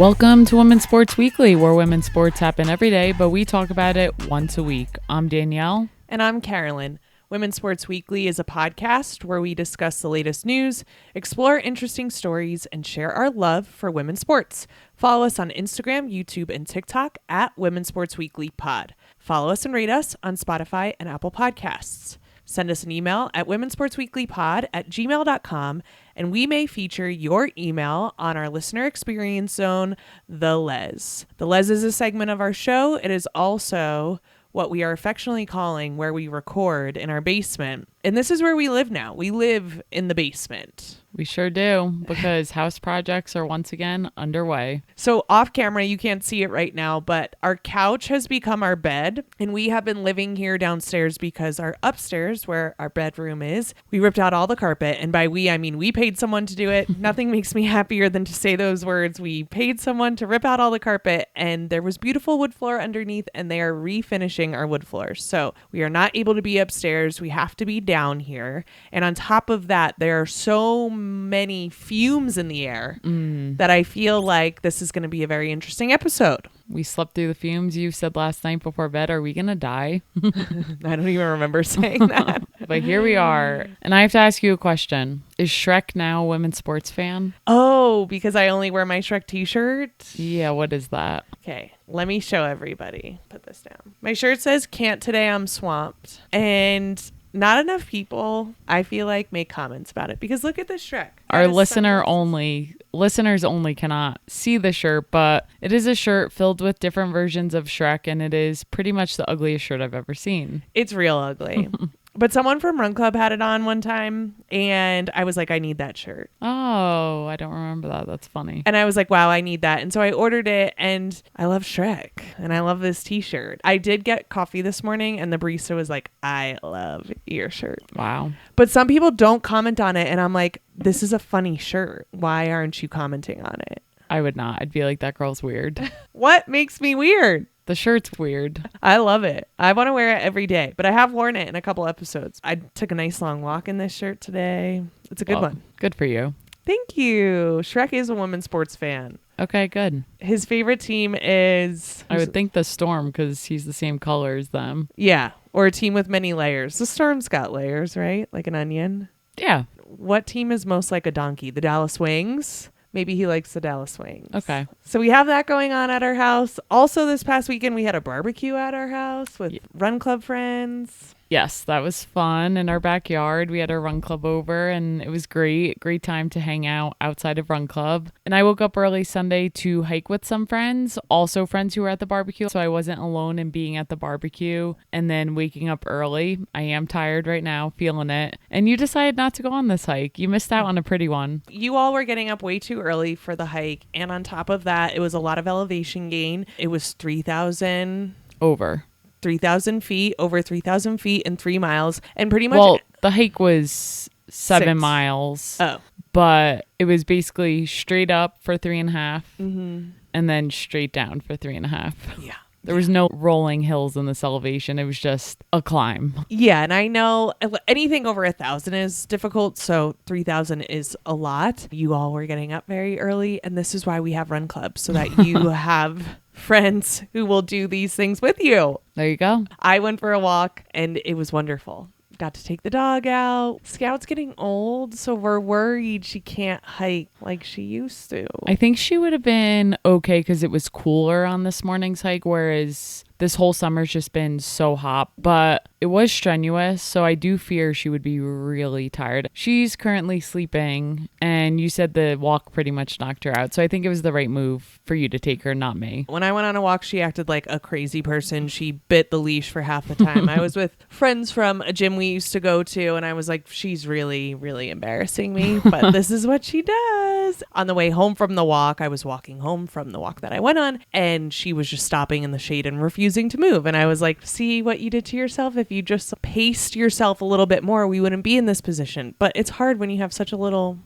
Welcome to Women's Sports Weekly, where women's sports happen every day, but we talk about it once a week. I'm Danielle. And I'm Carolyn. Women's Sports Weekly is a podcast where we discuss the latest news, explore interesting stories, and share our love for women's sports. Follow us on Instagram, YouTube, and TikTok at WomensSportsWeeklyPod. Follow us and rate us on Spotify and Apple Podcasts. Send us an email at womensportsweeklypod@gmail.com, and we may feature your email on our listener experience zone, The Les. The Les is a segment of our show. It is also what we are affectionately calling where we record in our basement. And this is where we live now. We live in the basement. We sure do, because house projects are once again underway. So off camera, you can't see it right now, but our couch has become our bed, and we have been living here downstairs because our upstairs, where our bedroom is, we ripped out all the carpet. And by we, I mean we paid someone to do it. Nothing makes me happier than to say those words. We paid someone to rip out all the carpet, and there was beautiful wood floor underneath, and they are refinishing our wood floors. So we are not able to be upstairs. We have to be down here. And on top of that, there are so many fumes in the air that I feel like this is going to be a very interesting episode. We slept through the fumes. You said last night before bed, are we going to die? I don't even remember saying that. But here we are. And I have to ask you a question. Is Shrek now a women's sports fan? Oh, because I only wear my Shrek t-shirt? Yeah, what is that? Okay, let me show everybody. Put this down. My shirt says, "Can't today, I'm swamped." And not enough people, I feel like, make comments about it, because look at this Shrek. Our listeners only cannot see the shirt, but it is a shirt filled with different versions of Shrek, and it is pretty much the ugliest shirt I've ever seen. It's real ugly. But someone from Run Club had it on one time, and I was like, I need that shirt. Oh, I don't remember that. That's funny. And I was like, wow, I need that. And so I ordered it, and I love Shrek, and I love this t-shirt. I did get coffee this morning, and the barista was like, I love your shirt. Wow. But some people don't comment on it, and I'm like, this is a funny shirt. Why aren't you commenting on it? I would not. I'd be like, that girl's weird. What makes me weird? The shirt's weird. I love it. I want to wear it every day, but I have worn it in a couple episodes. I took a nice long walk in this shirt today. It's a good one. Good for you. Thank you. Shrek is a women's sports fan. Okay, good. His favorite team is... I would think the Storm, because he's the same color as them. Yeah, or a team with many layers. The Storm's got layers, right? Like an onion? Yeah. What team is most like a donkey? The Dallas Wings? Maybe he likes the Dallas Wings. Okay. So we have that going on at our house. Also, this past weekend, we had a barbecue at our house with Run Club friends. Yes, that was fun. In our backyard, we had our Run Club over, and it was great. Great time to hang out outside of Run Club. And I woke up early Sunday to hike with some friends, also friends who were at the barbecue. So I wasn't alone in being at the barbecue and then waking up early. I am tired right now, feeling it. And you decided not to go on this hike. You missed out on a pretty one. You all were getting up way too early for the hike. And on top of that, it was a lot of elevation gain. It was 3,000 feet, over 3,000 feet in 3 miles. And pretty much... Well, the hike was 7 miles. Oh. But it was basically straight up for 3.5 and then straight down for 3.5. Yeah. There was no rolling hills in this elevation. It was just a climb. Yeah, and I know anything over 1,000 is difficult, so 3,000 is a lot. You all were getting up very early, and this is why we have Run Club, so that you have friends who will do these things with you. There you go. I went for a walk, and it was wonderful. Got to take the dog out. Scout's getting old, so we're worried she can't hike like she used to. I think she would have been okay because it was cooler on this morning's hike, whereas this whole summer's just been so hot, but it was strenuous, so I do fear she would be really tired. She's currently sleeping, and you said the walk pretty much knocked her out, so I think it was the right move for you to take her, not me. When I went on a walk, she acted like a crazy person. She bit the leash for half the time. I was with friends from a gym we used to go to, and I was like, she's really, really embarrassing me, but this is what she does. On the way home from the walk, I was walking home from the walk that I went on, and she was just stopping in the shade and refusing to move. And I was like, see what you did to yourself? If you just paced yourself a little bit more, we wouldn't be in this position. But it's hard when you have such a little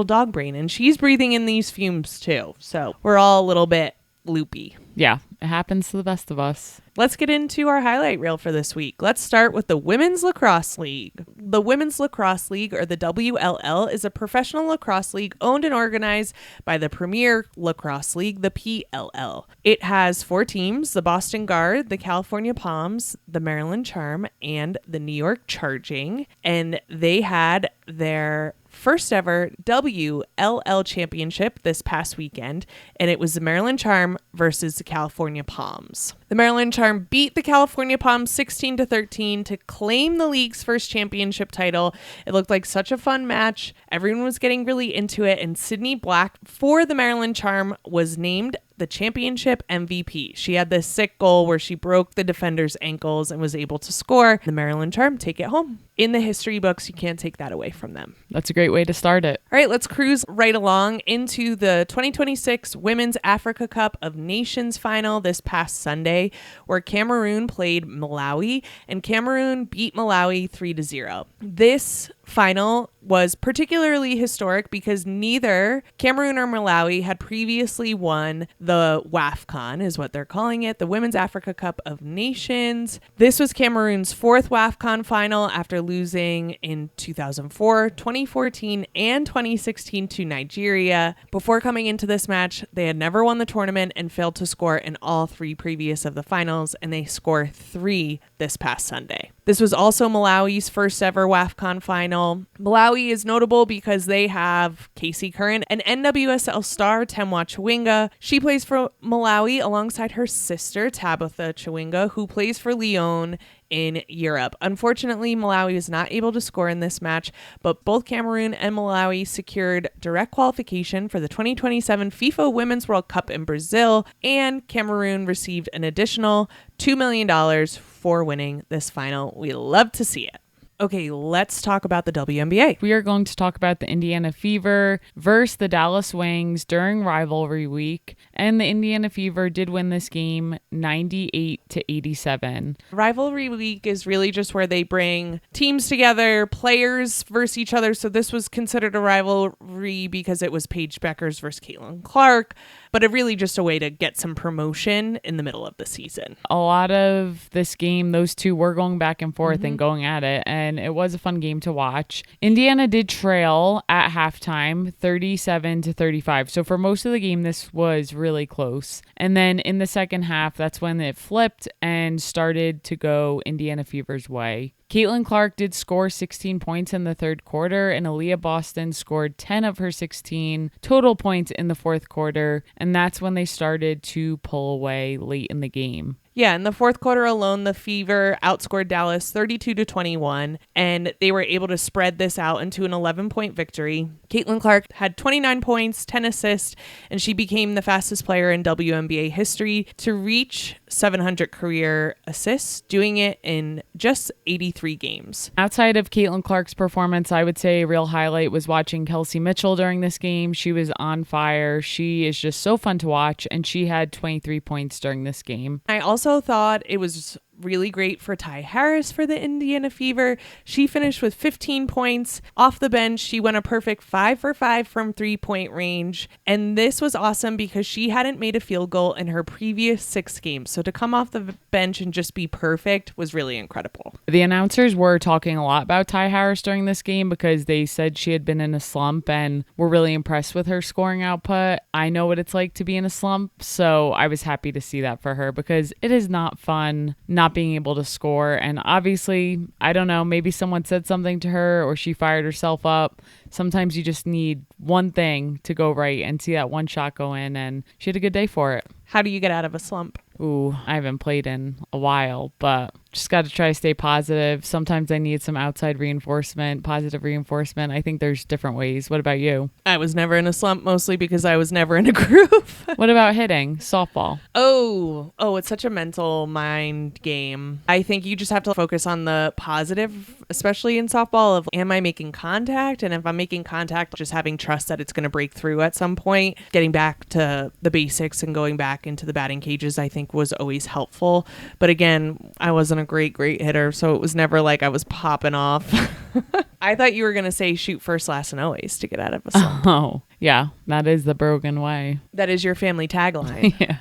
dog brain, and she's breathing in these fumes too. So we're all a little bit loopy. Yeah, it happens to the best of us. Let's get into our highlight reel for this week. Let's start with the Women's Lacrosse League. The Women's Lacrosse League, or the WLL, is a professional lacrosse league owned and organized by the Premier Lacrosse League, the PLL. It has 4 teams: the Boston Guard, the California Palms, the Maryland Charm, and the New York Charging. And they had their first ever WLL championship this past weekend, and it was the Maryland Charm versus the California Palms. The Maryland Charm beat the California Palms 16-13 to claim the league's first championship title. It looked like such a fun match. Everyone was getting really into it, and Sydney Black for the Maryland Charm was named the championship MVP. She had this sick goal where she broke the defender's ankles and was able to score. The Maryland Charm take it home. In the history books, you can't take that away from them. That's a great way to start it. All right, let's cruise right along into the 2026 Women's Africa Cup of Nations final this past Sunday, where Cameroon played Malawi, and Cameroon beat Malawi 3-0. This final was particularly historic because neither Cameroon or Malawi had previously won the WAFCON, is what they're calling it, the Women's Africa Cup of Nations. This was Cameroon's 4th WAFCON final after losing in 2004, 2014, and 2016 to Nigeria. Before coming into this match, they had never won the tournament and failed to score in all 3 previous of the finals, and they score 3 this past Sunday. This was also Malawi's first ever WAFCON final. Malawi is notable because they have Casey Curran, an NWSL star, Temwa Chawinga. She plays for Malawi alongside her sister, Tabitha Chawinga, who plays for Lyon in Europe. Unfortunately, Malawi was not able to score in this match, but both Cameroon and Malawi secured direct qualification for the 2027 FIFA Women's World Cup in Brazil, and Cameroon received an additional $2 million for winning this final. We love to see it. Okay, let's talk about the WNBA. We are going to talk about the Indiana Fever versus the Dallas Wings during rivalry week. And the Indiana Fever did win this game 98-87. Rivalry week is really just where they bring teams together, players versus each other. So this was considered a rivalry because it was Paige Bueckers versus Caitlin Clark, but it really just a way to get some promotion in the middle of the season. A lot of this game, those two were going back and forth and going at it, and it was a fun game to watch. Indiana did trail at halftime 37-35. So for most of the game, this was really close. And then in the second half, that's when it flipped and started to go Indiana Fever's way. Caitlin Clark did score 16 points in the third quarter, and Aaliyah Boston scored 10 of her 16 total points in the fourth quarter, and that's when they started to pull away late in the game. Yeah, in the fourth quarter alone, the Fever outscored Dallas 32-21, and they were able to spread this out into an 11-point victory. Caitlin Clark had 29 points, 10 assists, and she became the fastest player in WNBA history to reach 700 career assists, doing it in just 83 games. Outside of Caitlin Clark's performance, I would say a real highlight was watching Kelsey Mitchell during this game. She was on fire. She is just so fun to watch, and she had 23 points during this game. I also thought it was really great for Ty Harris for the Indiana Fever. She finished with 15 points. Off the bench, she went a perfect 5 for 5 from 3-point range. And this was awesome because she hadn't made a field goal in her previous 6 games. So to come off the bench and just be perfect was really incredible. The announcers were talking a lot about Ty Harris during this game because they said she had been in a slump and were really impressed with her scoring output. I know what it's like to be in a slump, so I was happy to see that for her because it is not fun not being able to score. And obviously, I don't know, maybe someone said something to her or she fired herself up. Sometimes you just need one thing to go right and see that one shot go in, and she had a good day for it. How do you get out of a slump? Ooh, I haven't played in a while, but just got to try to stay positive. Sometimes I need some outside reinforcement, positive reinforcement. I think there's different ways. What about you? I was never in a slump, mostly because I was never in a groove. What about hitting? Softball. Oh, it's such a mental mind game. I think you just have to focus on the positive, especially in softball, of am I making contact? And if I'm making contact, just having trust that it's going to break through at some point. Getting back to the basics and going back into the batting cages, I think was always helpful. But again, I wasn't a great hitter, so it was never like I was popping off. I thought you were going to say shoot first, last, and always to get out of a slump. Oh, yeah, that is the Brogan way. That is your family tagline. Yeah.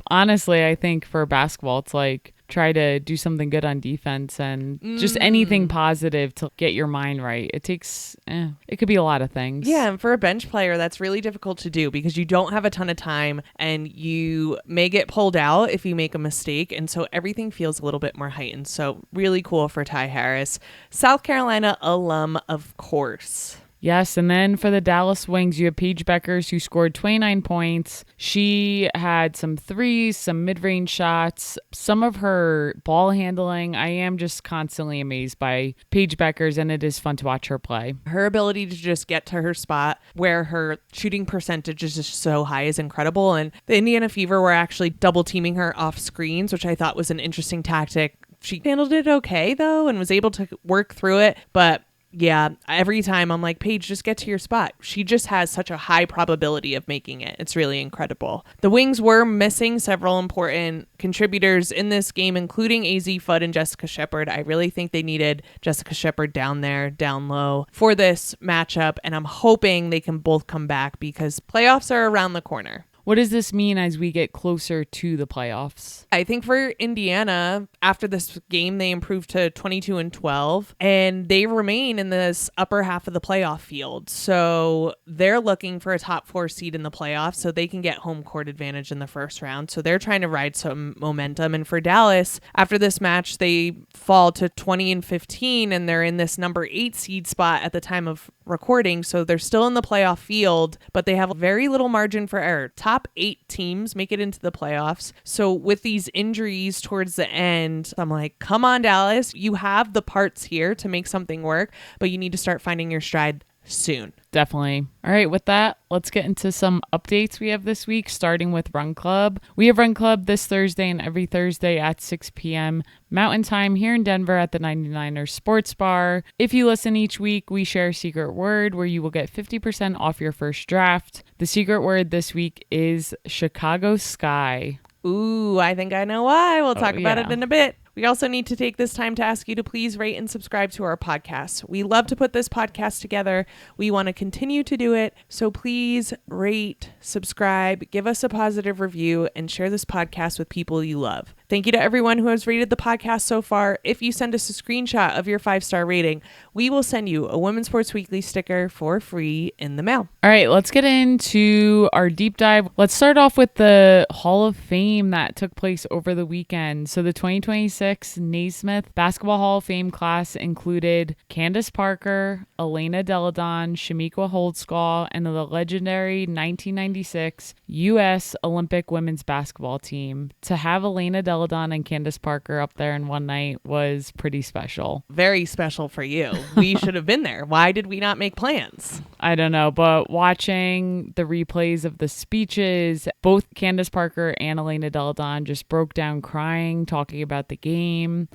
Honestly, I think for basketball, it's like try to do something good on defense and just anything positive to get your mind right. It takes, it could be a lot of things. Yeah, and for a bench player, that's really difficult to do because you don't have a ton of time and you may get pulled out if you make a mistake. And so everything feels a little bit more heightened. So really cool for Ty Harris. South Carolina alum, of course. Yes, and then for the Dallas Wings, you have Paige Bueckers, who scored 29 points. She had some threes, some mid-range shots, some of her ball handling. I am just constantly amazed by Paige Bueckers, and it is fun to watch her play. Her ability to just get to her spot where her shooting percentage is just so high is incredible. And the Indiana Fever were actually double teaming her off screens, which I thought was an interesting tactic. She handled it okay, though, and was able to work through it, but yeah, every time I'm like, Paige, just get to your spot. She just has such a high probability of making it. It's really incredible. The Wings were missing several important contributors in this game, including AZ Fudd and Jessica Shepard. I really think they needed Jessica Shepard down there, down low for this matchup. And I'm hoping they can both come back because playoffs are around the corner. What does this mean as we get closer to the playoffs? I think for Indiana, after this game, they improved to 22-12, and they remain in this upper half of the playoff field. So they're looking for a top 4 seed in the playoffs so they can get home court advantage in the first round. So they're trying to ride some momentum. And for Dallas, after this match, they fall to 20-15, and they're in this number 8 seed spot at the time of recording. So they're still in the playoff field, but they have very little margin for error. Top 8 teams make it into the playoffs. So with these injuries towards the end, I'm like, come on, Dallas, you have the parts here to make something work, but you need to start finding your stride soon. Definitely. All right, with that, let's get into some updates we have this week, starting with Run Club. We have Run Club this Thursday and every Thursday at 6 p.m. Mountain Time here in Denver at the 99ers Sports Bar. If you listen each week, we share a secret word where you will get 50% off your first draft. The secret word this week is Chicago Sky. Ooh, I think I know why. We'll talk about it in a bit. We also need to take this time to ask you to please rate and subscribe to our podcast. We love to put this podcast together. We want to continue to do it. So please rate, subscribe, give us a positive review, and share this podcast with people you love. Thank you to everyone who has rated the podcast so far. If you send us a screenshot of your 5-star rating, we will send you a Women's Sports Weekly sticker for free in the mail. All right, let's get into our deep dive. Let's start off with the Hall of Fame that took place over the weekend. So the 2026 Naismith Basketball Hall of Fame class included Candace Parker, Elena Delle Donne, Chamique Holdsclaw, and the legendary 1996 U.S. Olympic women's basketball team. To have Elena Delle Donne and Candace Parker up there in one night was pretty special. Very special for you. We should have been there. Why did we not make plans? I don't know, but watching the replays of the speeches, both Candace Parker and Elena Delle Donne just broke down crying, talking about the game.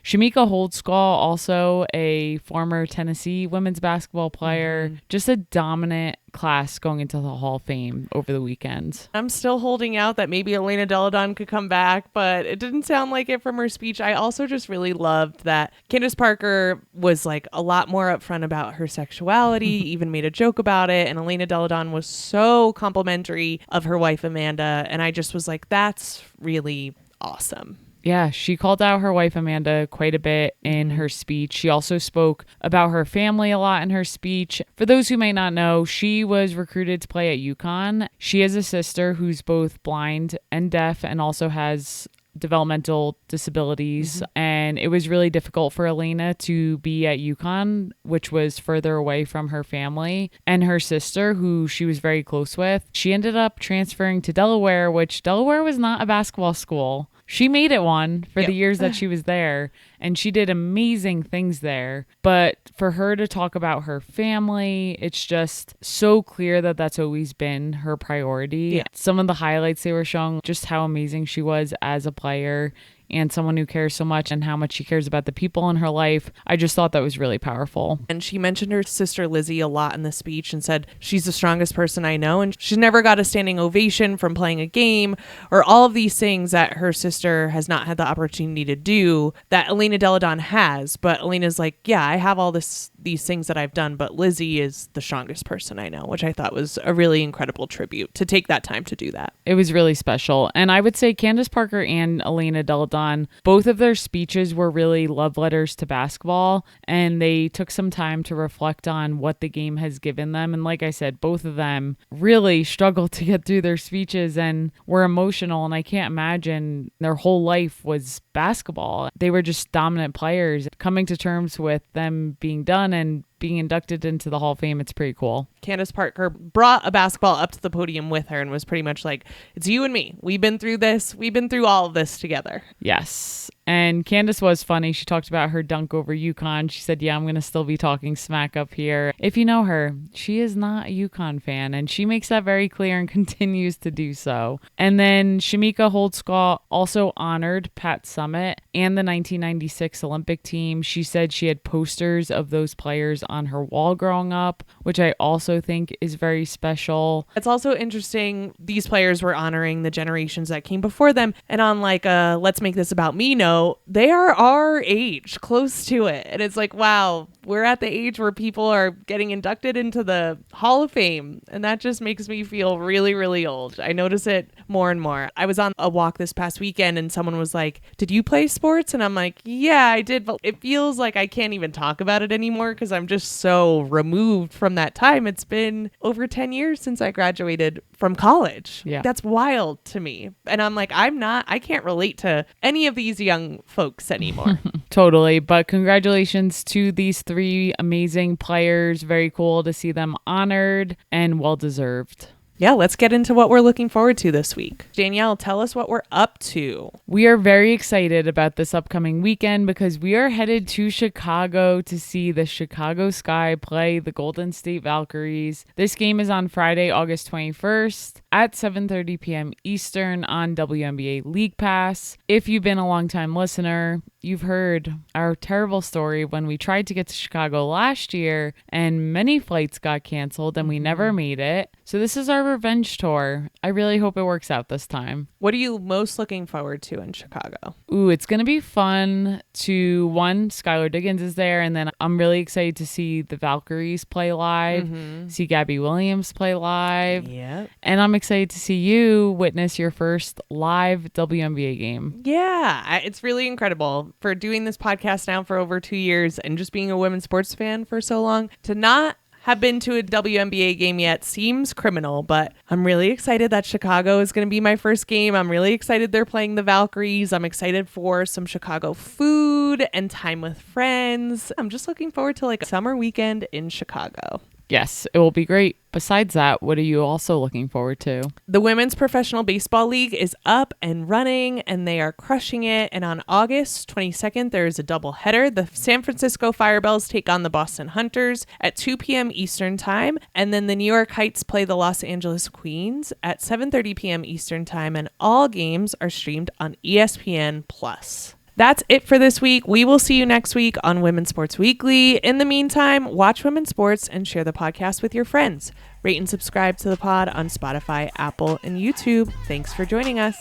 Chamique Holdsclaw, also a former Tennessee women's basketball player, just a dominant class going into the Hall of Fame over the weekend. I'm still holding out that maybe Elena Delle Donne could come back, but it didn't sound like it from her speech. I also just really loved that Candace Parker was like a lot more upfront about her sexuality, even made a joke about it, and Elena Delle Donne was so complimentary of her wife Amanda, and I just was like, that's really awesome. Yeah, she called out her wife Amanda quite a bit in her speech. She also spoke about her family a lot in her speech. For those who may not know, she was recruited to play at UConn. She has a sister who's both blind and deaf and also has developmental disabilities. And it was really difficult for Elena to be at UConn, which was further away from her family. And her sister, who she was very close with, she ended up transferring to Delaware, which Delaware was not a basketball school. She made it one for the years that she was there, and she did amazing things there. But for her to talk about her family, it's just so clear that that's always been her priority. Yeah. Some of the highlights they were showing, just how amazing she was as a player and someone who cares so much and how much she cares about the people in her life. I just thought that was really powerful. And she mentioned her sister Lizzie a lot in the speech and said, she's the strongest person I know. And she's never got a standing ovation from playing a game or all of these things that her sister has not had the opportunity to do that Elena Delle Donne has. But Elena's like, yeah, I have all these things that I've done, but Lizzie is the strongest person I know, which I thought was a really incredible tribute to take that time to do that. It was really special. And I would say Candace Parker and Elena Delle Donne done. Both of their speeches were really love letters to basketball, and they took some time to reflect on what the game has given them. And like I said, both of them really struggled to get through their speeches and were emotional, and I can't imagine their whole life was basketball. They were just dominant players. Coming to terms with them being done and being inducted into the Hall of Fame, it's pretty cool. Candace Parker brought a basketball up to the podium with her and was pretty much like, it's you and me. We've been through this. We've been through all of this together. Yes. And Candace was funny. She talked about her dunk over UConn. She said, yeah, I'm going to still be talking smack up here. If you know her, she is not a UConn fan, and she makes that very clear and continues to do so. And then Chamique Holdsclaw also honored Pat Summitt and the 1996 Olympic team. She said she had posters of those players on her wall growing up, which I also think is very special. It's also interesting. These players were honoring the generations that came before them. And on like a let's make this about me note, they are our age, close to it. And it's like, wow, we're at the age where people are getting inducted into the Hall of Fame. And that just makes me feel really, really old. I notice it more and more. I was on a walk this past weekend and someone was like, did you play sports? And I'm like, yeah, I did. But it feels like I can't even talk about it anymore because I'm just so removed from that time. It's been over 10 years since I graduated from college. Yeah. That's wild to me. And I'm like, I can't relate to any of these young folks anymore. Totally. But congratulations to these three amazing players. Very cool to see them honored and well-deserved. Yeah, let's get into what we're looking forward to this week. Danielle, tell us what we're up to. We are very excited about this upcoming weekend because we are headed to Chicago to see the Chicago Sky play the Golden State Valkyries. This game is on Friday, August 21st at 7:30 p.m. Eastern on WNBA League Pass. If you've been a longtime listener, you've heard our terrible story when we tried to get to Chicago last year and many flights got canceled and we never made it. So this is our revenge tour. I really hope it works out this time. What are you most looking forward to in Chicago? Ooh, it's going to be fun to, one, Skylar Diggins is there, and then I'm really excited to see the Valkyries play live, see Gabby Williams play live, and I'm excited to see you witness your first live WNBA game. Yeah, it's really incredible for doing this podcast now for over 2 years and just being a women's sports fan for so long. To not have been to a WNBA game yet seems criminal, but I'm really excited that Chicago is going to be my first game. I'm really excited they're playing the Valkyries. I'm excited for some Chicago food and time with friends. I'm just looking forward to like a summer weekend in Chicago. Yes, it will be great. Besides that, what are you also looking forward to? The Women's Professional Baseball League is up and running, and they are crushing it. And on August 22nd, there is a doubleheader. The San Francisco Firebells take on the Boston Hunters at 2 p.m. Eastern Time. And then the New York Heights play the Los Angeles Queens at 7:30 p.m. Eastern Time. And all games are streamed on ESPN+. That's it for this week. We will see you next week on Women's Sports Weekly. In the meantime, watch women's sports and share the podcast with your friends. Rate and subscribe to the pod on Spotify, Apple, and YouTube. Thanks for joining us.